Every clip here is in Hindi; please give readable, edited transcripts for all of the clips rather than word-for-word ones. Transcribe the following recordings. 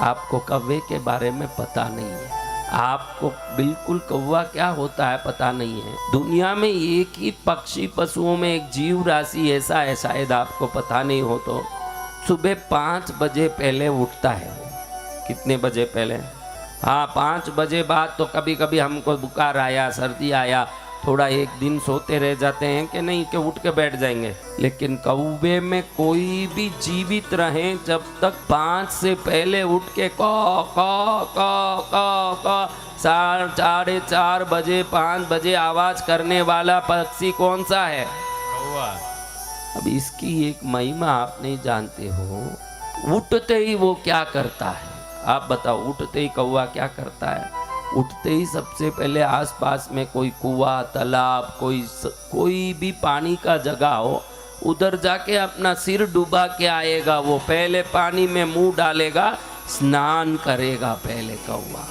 आपको कौवे के बारे में पता नहीं है, आपको बिल्कुल कौवा क्या होता है पता नहीं है। दुनिया में एक ही पक्षी पशुओं में एक जीव राशि ऐसा है, शायद आपको पता नहीं हो तो, सुबह 5 बजे पहले उठता है। कितने बजे पहले? हाँ, 5 बजे बाद तो कभी कभी हमको बुखार आया, सर्दी आया, थोड़ा एक दिन सोते रह जाते हैं कि नहीं कि उठ के बैठ जाएंगे, लेकिन कौवे में कोई भी जीवित रहे जब तक 5 से पहले उठ के कौ कौ कौ कौ कौ 4:30 बजे 5 बजे आवाज करने वाला पक्षी कौन सा है? कौवा। अब इसकी एक महिमा आप नहीं जानते हो। उठते ही वो क्या करता है, आप बताओ? उठते ही कौवा क्या करता है? उठते ही सबसे पहले आसपास में कोई कुआं, तालाब, कोई भी पानी का जगह हो, उधर जाके अपना सिर डुबा के आएगा। वो पहले पानी में मुंह डालेगा, स्नान करेगा पहले कौवा।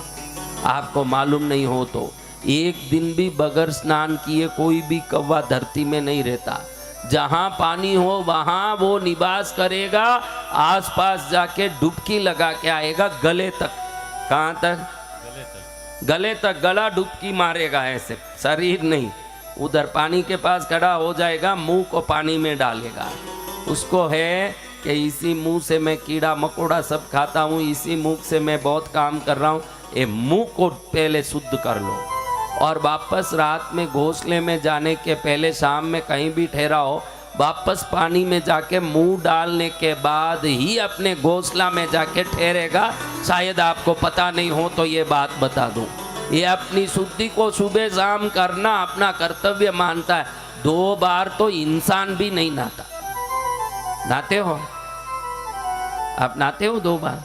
आपको मालूम नहीं हो तो एक दिन भी बगैर स्नान किए कोई भी कौवा धरती में नहीं रहता। जहाँ पानी हो वहाँ वो निवास करेगा, आसपास जाके डुबकी लगा के आएगा गले तक। कहाँ तक? गले तक गला डुबकी मारेगा, ऐसे शरीर नहीं। उधर पानी के पास खड़ा हो जाएगा, मुंह को पानी में डालेगा। उसको है कि इसी मुंह से मैं कीड़ा मकोड़ा सब खाता हूँ, इसी मुंह से मैं बहुत काम कर रहा हूँ, ये मुंह को पहले शुद्ध कर लो। और वापस रात में घोंसले में जाने के पहले शाम में कहीं भी ठहरा हो, वापस पानी में जाके मुंह डालने के बाद ही अपने घोंसला में जाके ठहरेगा। शायद आपको पता नहीं हो तो ये बात बता दूं, ये अपनी शुद्धि को सुबह शाम करना अपना कर्तव्य मानता है। 2 बार तो इंसान भी नहीं नहाता। नहाते हो आप? नहाते हो 2 बार?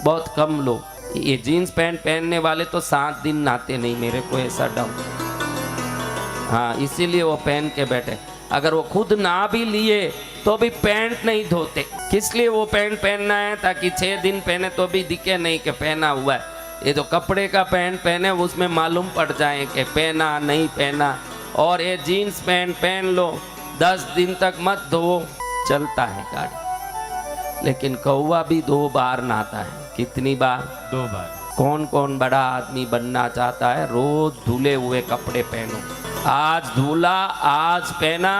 बहुत कम लोग। ये जीन्स पैंट पहनने वाले तो 7 दिन नहाते नहीं, मेरे को ऐसा डाउट। हाँ, इसीलिए वो पहन के बैठे। अगर वो खुद नहा भी लिए तो भी पैंट नहीं धोते। किस लिए वो पैंट पहनना है? ताकि 6 दिन पहने तो भी दिखे नहीं कि पहना हुआ है। ये तो कपड़े का पैंट पहने उसमें मालूम पड़ जाए कि पहना नहीं पहना। और ये जीन्स पैंट पहन लो, 10 दिन तक मत धो, चलता है गाड़ी। लेकिन कौवा भी 2 बार नहाता है। कितनी बार? 2 बार। कौन कौन बड़ा आदमी बनना चाहता है? रोज धुले हुए कपड़े पहनो। आज धुला आज पहना,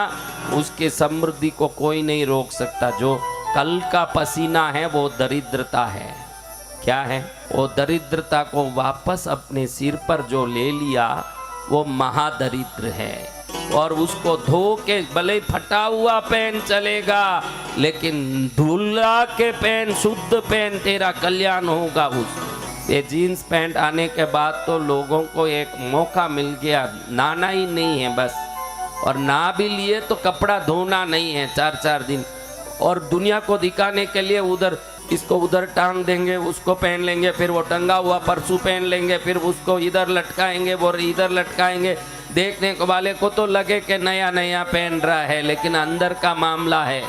उसके समृद्धि को कोई नहीं रोक सकता। जो कल का पसीना है वो दरिद्रता है। क्या है वो? दरिद्रता को वापस अपने सिर पर जो ले लिया वो महादरिद्र है। और उसको धो के भले फटा हुआ पेन चलेगा, लेकिन धुला के पेन, शुद्ध पेन, तेरा कल्याण होगा। उस ये जीन्स पैंट आने के बाद तो लोगों को एक मौका मिल गया, नहाना ही नहीं है बस। और नहा भी लिए तो कपड़ा धोना नहीं है 4-4 दिन। और दुनिया को दिखाने के लिए उधर इसको उधर टांग देंगे, उसको पहन लेंगे, फिर वो टंगा हुआ परसों पहन लेंगे, फिर उसको इधर लटकाएंगे, वो इधर लटकाएंगे। देखने वाले को तो लगे कि नया नया पहन रहा है, लेकिन अंदर का मामला है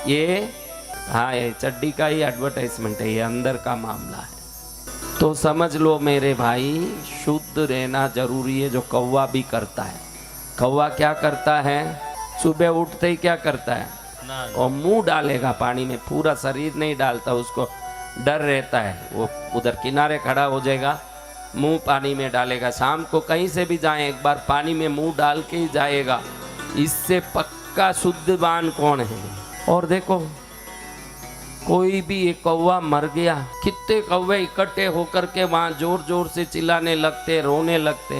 ये। हाँ, ये चड्डी का ही एडवर्टाइजमेंट है, ये अंदर का मामला है। तो समझ लो मेरे भाई, शुद्ध रहना जरूरी है, जो कौवा भी करता है। कौवा क्या करता है? सुबह उठते ही क्या करता है? और मुंह डालेगा पानी में, पूरा शरीर नहीं डालता, उसको डर रहता है। वो उधर किनारे खड़ा हो जाएगा, मुंह पानी में डालेगा। शाम को कहीं से भी जाए एक बार पानी में मुंह डाल के ही जाएगा। इससे पक्का शुद्धवान कौन है? और देखो, कोई भी एक कौवा मर गया, कितने कौवे इकट्ठे होकर के वहाँ जोर जोर से चिल्लाने लगते, रोने लगते।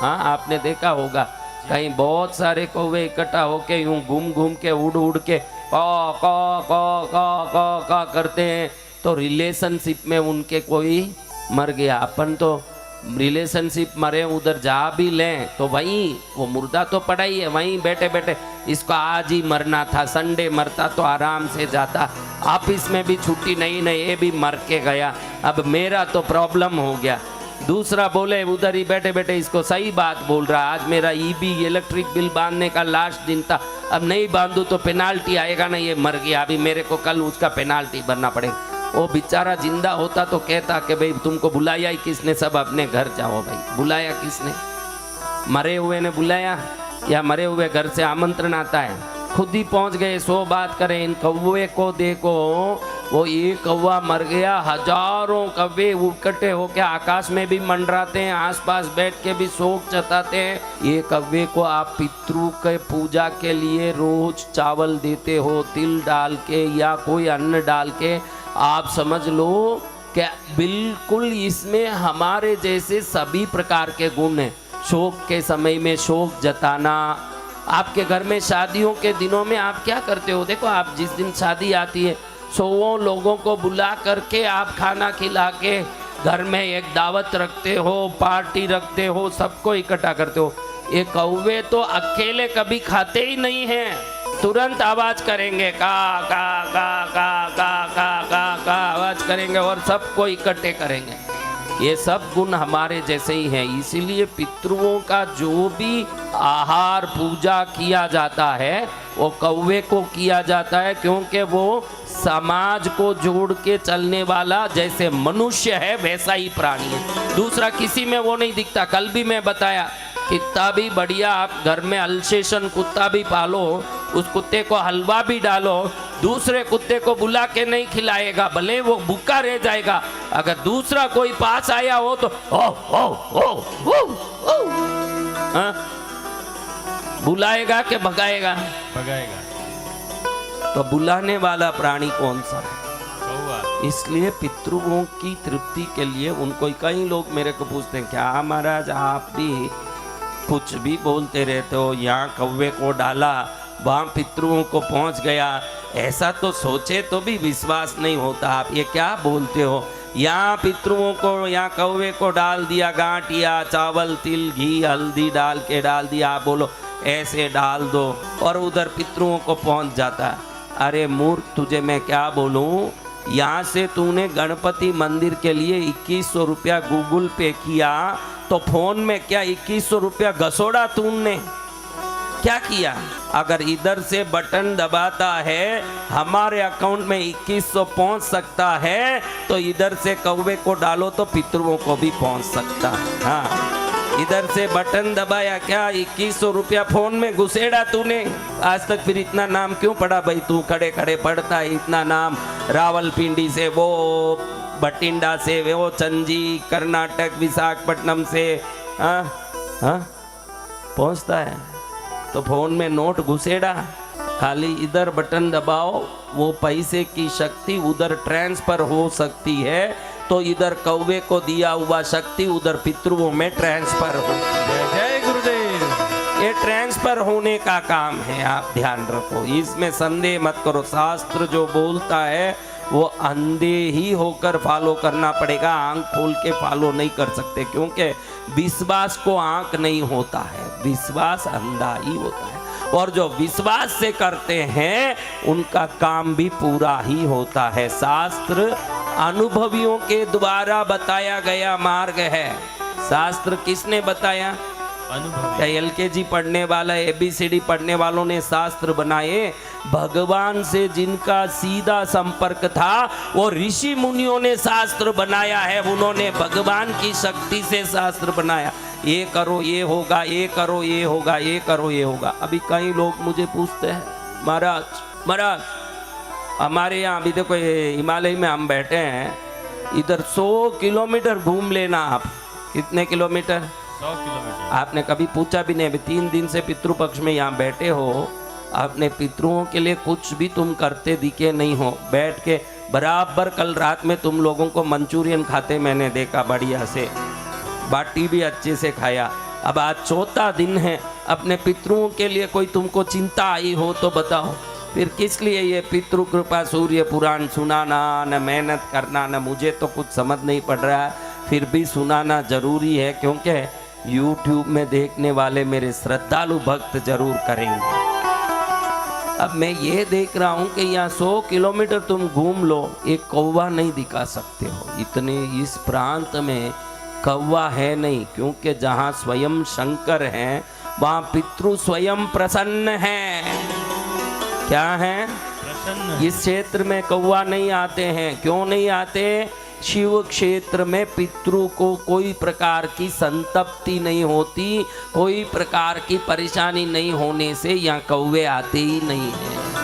हाँ, आपने देखा होगा कहीं बहुत सारे कौवे इकट्ठा होके यूं घूम घूम के उड़ उड़ के कौ कौ कौ कौ कौ कौ करते हैं, तो रिलेशनशिप में उनके कोई मर गया। अपन तो रिलेशनशिप मरे उधर जा भी लें तो वहीं वो मुर्दा तो पड़ा ही है, वहीं बैठे बैठे इसको आज ही मरना था, संडे मरता तो आराम से जाता, ऑफिस में भी छुट्टी नहीं, ये भी मर के गया, अब मेरा तो प्रॉब्लम हो गया। दूसरा बोले उधर ही बैठे बैठे इसको सही बात बोल रहा, आज मेरा ईबी इलेक्ट्रिक बिल बांधने का लास्ट दिन था, अब नहीं बांधू तो पेनाल्टी आएगा ना, ये मर गया, अभी मेरे को कल उसका पेनाल्टी भरना पड़ेगा। वो बेचारा जिंदा होता तो कहता कि भाई तुमको बुलाया ही किसने, सब अपने घर जाओ। भाई बुलाया किसने? मरे हुए ने बुलाया या मरे हुए घर से आमंत्रण आता है? खुद ही पहुंच गए। 100 बात करें, इन कौवे को देखो वो एक कौवा मर गया, हजारों कौवे इकट्ठे होकर आकाश में भी मंडराते हैं, आसपास बैठ के भी शोक जताते हैं। ये कौवे को आप पितृ के पूजा के लिए रोज चावल देते हो, तिल डाल के या कोई अन्न डाल के, आप समझ लो कि बिल्कुल इसमें हमारे जैसे सभी प्रकार के गुण हैं। शोक के समय में शोक जताना। आपके घर में शादियों के दिनों में आप क्या करते हो? देखो, आप जिस दिन शादी आती है 100 लोगों को बुला करके आप खाना खिला के घर में एक दावत रखते हो, पार्टी रखते हो, सबको इकट्ठा करते हो। ये कौवे तो अकेले कभी खाते ही नहीं हैं, तुरंत आवाज करेंगे, का का का का का का का का आवाज करेंगे और सबको इकट्ठे करेंगे। ये सब गुण हमारे जैसे ही हैं। इसीलिए पितृओं का जो भी आहार पूजा किया जाता है वो कौवे को किया जाता है, क्योंकि वो समाज को जोड़ के चलने वाला जैसे मनुष्य है वैसा ही प्राणी है, दूसरा किसी में वो नहीं दिखता। कल भी मैं बताया, कितना भी बढ़िया आप घर में अल्सेशन कुत्ता भी पालो, उस कुत्ते को हलवा भी डालो, दूसरे कुत्ते को बुला के नहीं खिलाएगा, भले वो भूखा रह जाएगा। अगर दूसरा कोई पास आया हो तो ओ ओ ओ ओ ओ हाँ? बुलाएगा कि भगाएगा? भगाएगा। तो बुलाने वाला प्राणी कौन सा है? इसलिए पितृओं की तृप्ति के लिए उनको, कई लोग मेरे को पूछते हैं, क्या महाराज आप भी कुछ भी बोलते रहते हो, यहाँ कौवे को डाला वहाँ पितृओं को पहुँच गया, ऐसा तो सोचे तो भी विश्वास नहीं होता, आप ये क्या बोलते हो? यहाँ पितृओं को, यहाँ कौवे को डाल दिया, गांठिया चावल तिल घी हल्दी डाल दिया, आप बोलो ऐसे डाल दो और उधर पितृओं को पहुँच जाता। अरे मूर्ख, तुझे मैं क्या बोलूँ, यहाँ से तूने गणपति मंदिर के लिए 2100 रुपया गूगल पे किया, तो फोन में क्या 2100 रुपया घसोड़ा तूने? क्या किया? अगर इधर से बटन दबाता है हमारे अकाउंट में 2100 पहुंच सकता है, तो इधर से कौवे को डालो तो पितृओं को भी पहुंच सकता है। हाँ, इधर से बटन दबाया, क्या 2100 रुपया फोन में घुसेड़ा तूने? आज तक फिर इतना नाम क्यों पड़ा भाई? तू खड़े खड़े पढ़ता है इतना नाम, रावलपिंडी से वो, बठिंडा से वो, चंजी, कर्नाटक, विशाखापट्टनम से, हाँ हाँ पहुंचता है। तो फोन में नोट घुसेड़ा, खाली इधर बटन दबाओ, वो पैसे की शक्ति उधर ट्रांसफर हो सकती है, तो इधर कौवे को दिया हुआ शक्ति उधर पितृओं में ट्रांसफर हो। जय गुरुदेव। ये ट्रांसफर होने का काम है, आप ध्यान रखो, इसमें संदेह मत करो। शास्त्र जो बोलता है वो अंधे ही होकर फॉलो करना पड़ेगा, आंख खोल के फॉलो नहीं कर सकते, क्योंकि विश्वास को आंख नहीं होता है, विश्वास अंधा ही होता है। और जो विश्वास से करते हैं उनका काम भी पूरा ही होता है। शास्त्र अनुभवियों के द्वारा बताया गया मार्ग है। शास्त्र किसने बताया? क्या LKG पढ़ने वाला, ABCD पढ़ने वालों ने शास्त्र बनाए? भगवान से जिनका सीधा संपर्क था वो ऋषि मुनियों ने शास्त्र बनाया है। उन्होंने भगवान की शक्ति से शास्त्र बनाया। ये करो ये होगा, ये करो ये होगा, ये करो ये होगा। अभी कई लोग मुझे पूछते हैं, महाराज हमारे यहाँ अभी देखो हिमालय में हम बैठे हैं, इधर 100 किलोमीटर घूम लेना आप। कितने किलोमीटर? 100 किलोमीटर। आपने कभी पूछा भी नहीं? अभी 3 दिन से पितृपक्ष में यहाँ बैठे हो, अपने पितृओं के लिए कुछ भी तुम करते दिखे नहीं हो। बैठ के बराबर कल रात में तुम लोगों को मंचूरियन खाते मैंने देखा, बढ़िया से बाटी भी अच्छे से खाया। अब आज 4था दिन है, अपने पितृओं के लिए कोई तुमको चिंता आई हो तो बताओ, फिर किस लिए ये पितृ कृपा सूर्य पुराण सुनाना, न मेहनत करना, न मुझे तो कुछ समझ नहीं पड़ रहा है, फिर भी सुनाना जरूरी है, क्योंकि YouTube में देखने वाले मेरे श्रद्धालु भक्त जरूर करेंगे। अब मैं ये देख रहा हूँ कि यहाँ 100 किलोमीटर तुम घूम लो, एक कौवा नहीं दिखा सकते हो। इतने इस प्रांत में कौवा है नहीं, क्योंकि जहाँ स्वयं शंकर हैं वहाँ पितृ स्वयं प्रसन्न हैं। क्या है? प्रसन्न। इस क्षेत्र में कौवा नहीं आते हैं। क्यों नहीं आते? शिव क्षेत्र में पितृ को कोई प्रकार की संतप्ति नहीं होती, कोई प्रकार की परेशानी नहीं होने से यहाँ कौवे आते ही नहीं हैं।